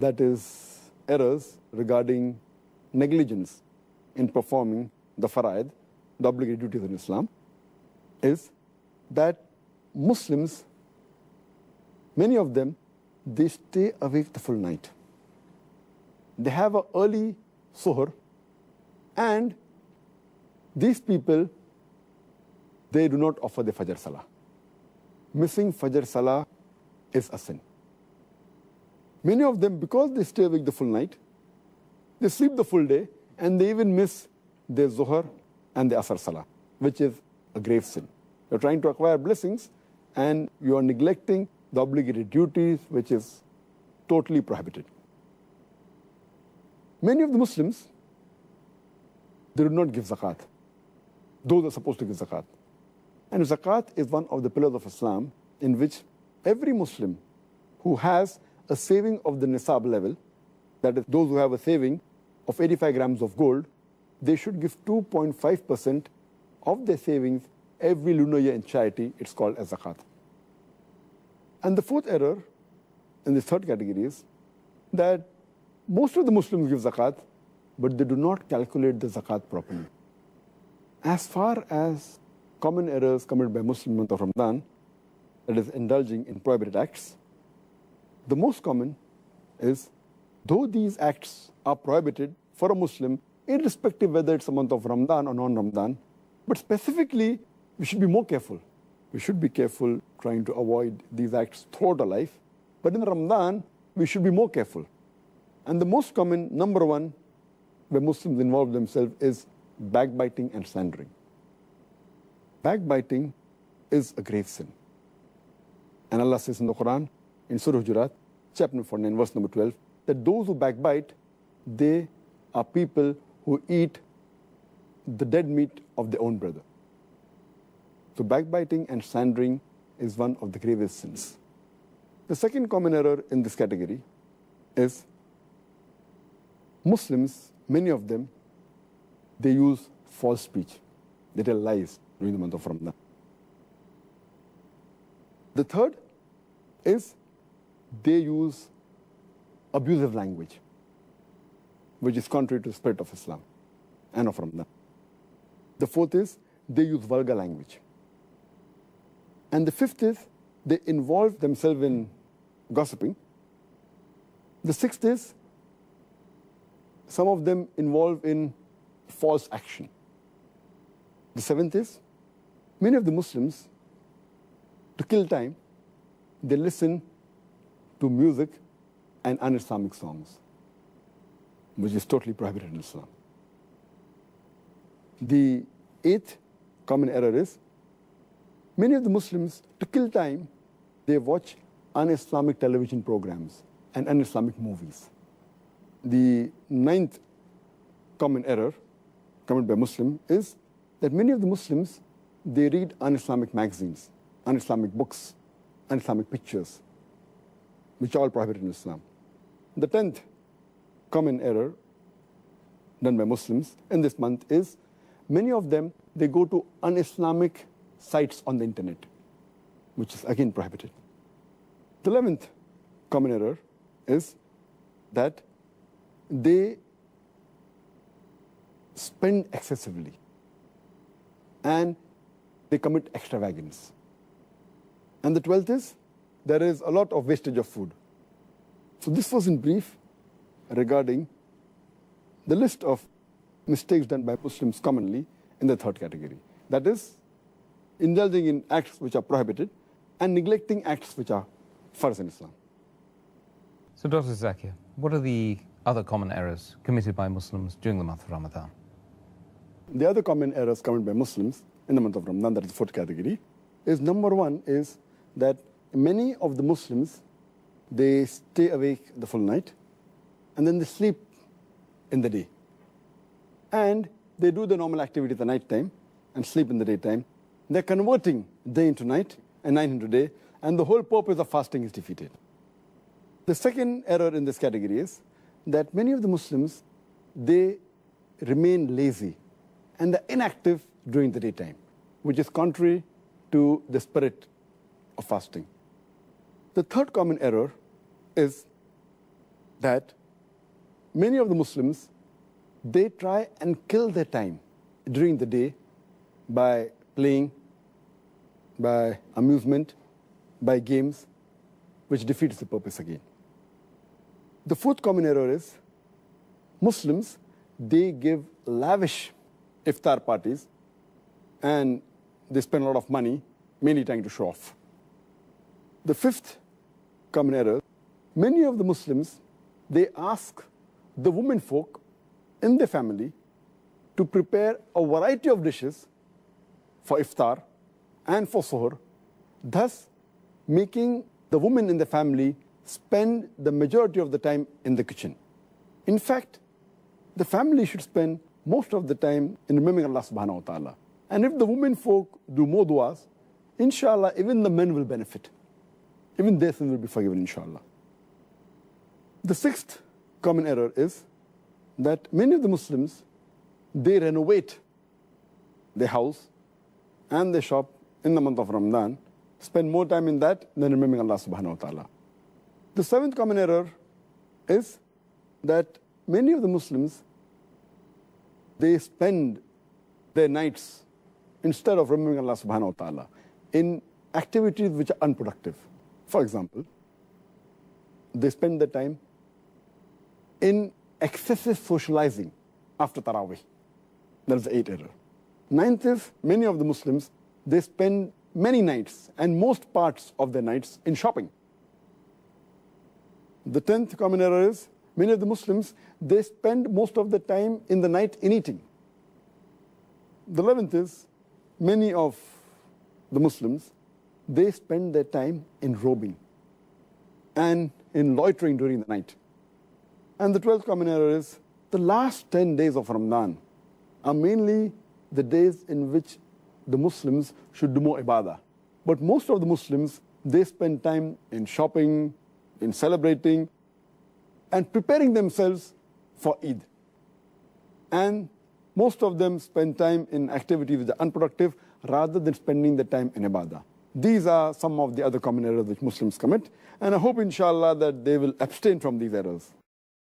that is errors regarding negligence in performing the faraid, the obligatory duties in Islam, is that Muslims, many of them, they stay awake the full night. They have an early suhr, and these people, they do not offer the Fajr Salah. Missing Fajr Salah is a sin. Many of them, because they stay awake the full night, they sleep the full day, and they even miss their Zuhr and the Asr Salah, which is a grave sin. You're trying to acquire blessings, and you are neglecting the obligatory duties, which is totally prohibited. Many of the Muslims, they do not give zakat. Those are supposed to give zakat. And zakat is one of the pillars of Islam in which every Muslim who has a saving of the nisab level, that is, those who have a saving of 85 grams of gold, they should give 2.5% of their savings every lunar year in charity. It's called as zakat. And the fourth error in this third category is that most of the Muslims give zakat, but they do not calculate the zakat properly. As far as common errors committed by Muslims in the month of Ramadan, that is indulging in prohibited acts, the most common is, though these acts are prohibited for a Muslim, irrespective whether it's a month of Ramadan or non-Ramadan, but specifically, we should be more careful. We should be careful trying to avoid these acts throughout our life. But in Ramadan, we should be more careful. And the most common, number one, where Muslims involve themselves is backbiting and slandering. Backbiting is a grave sin. And Allah says in the Quran, in Surah Hujurat, chapter 49, verse number 12, that those who backbite, they are people who eat the dead meat of their own brother. So backbiting and slandering is one of the gravest sins. The second common error in this category is Muslims, many of them, they use false speech. They tell lies during the month of Ramadan. The third is they use abusive language, which is contrary to the spirit of Islam and of Ramadan. The fourth is they use vulgar language. And the fifth is they involve themselves in gossiping. The sixth is some of them involve in false action. The seventh is many of the Muslims, to kill time, they listen to music and un-Islamic songs, which is totally prohibited in Islam. The eighth common error is many of the Muslims, to kill time, they watch un-Islamic television programs and un-Islamic movies. The ninth common error committed by Muslims is that many of the Muslims, they read un-Islamic magazines, un-Islamic books, un-Islamic pictures, which are all prohibited in Islam. The 10th common error done by Muslims in this month is many of them, they go to un-Islamic sites on the internet, which is again prohibited. The 11th common error is that they spend excessively and they commit extravagance. And the 12th is there is a lot of wastage of food. So this was in brief regarding the list of mistakes done by Muslims commonly in the third category. That is, indulging in acts which are prohibited and neglecting acts which are farz in Islam. So Dr. Zakir, what are the other common errors committed by Muslims during the month of Ramadan? The other common errors committed by Muslims in the month of Ramadan, that is the fourth category, is number one is that many of the Muslims, they stay awake the full night and then they sleep in the day. And they do the normal activity at the night time and sleep in the daytime. They're converting day into night and night into day, and the whole purpose of fasting is defeated. The second error in this category is that many of the Muslims, they remain lazy and they're inactive during the daytime, which is contrary to the spirit of fasting. The third common error is that many of the Muslims, they try and kill their time during the day by playing, by amusement, by games, which defeats the purpose again. The fourth common error is Muslims, they give lavish iftar parties and they spend a lot of money, mainly trying to show off. The fifth common error, many of the Muslims, they ask the women folk in their family to prepare a variety of dishes for iftar and for suhoor, thus making the women in the family spend the majority of the time in the kitchen. In fact, the family should spend most of the time in remembering Allah subhanahu wa ta'ala. And if the women folk do more du'as, inshallah, even the men will benefit. Even their sins will be forgiven, inshallah. The sixth common error is that many of the Muslims, they renovate their house and their shop in the month of Ramadan, spend more time in that than remembering Allah subhanahu wa ta'ala. The seventh common error is that many of the Muslims, they spend their nights, instead of remembering Allah subhanahu wa ta'ala, in activities which are unproductive. For example, they spend their time in excessive socializing after Taraweeh. That is the eighth error. Ninth is, many of the Muslims, they spend many nights and most parts of their nights in shopping. The 10th common error is, many of the Muslims, they spend most of the time in the night in eating. The 11th is, many of the Muslims, they spend their time in roaming and in loitering during the night. And the 12th common error is, the last 10 days of Ramadan are mainly the days in which the Muslims should do more ibadah. But most of the Muslims, they spend time in shopping, in celebrating, and preparing themselves for Eid. And most of them spend time in activities which are unproductive rather than spending the time in ibadah. These are some of the other common errors which Muslims commit, and I hope inshallah that they will abstain from these errors.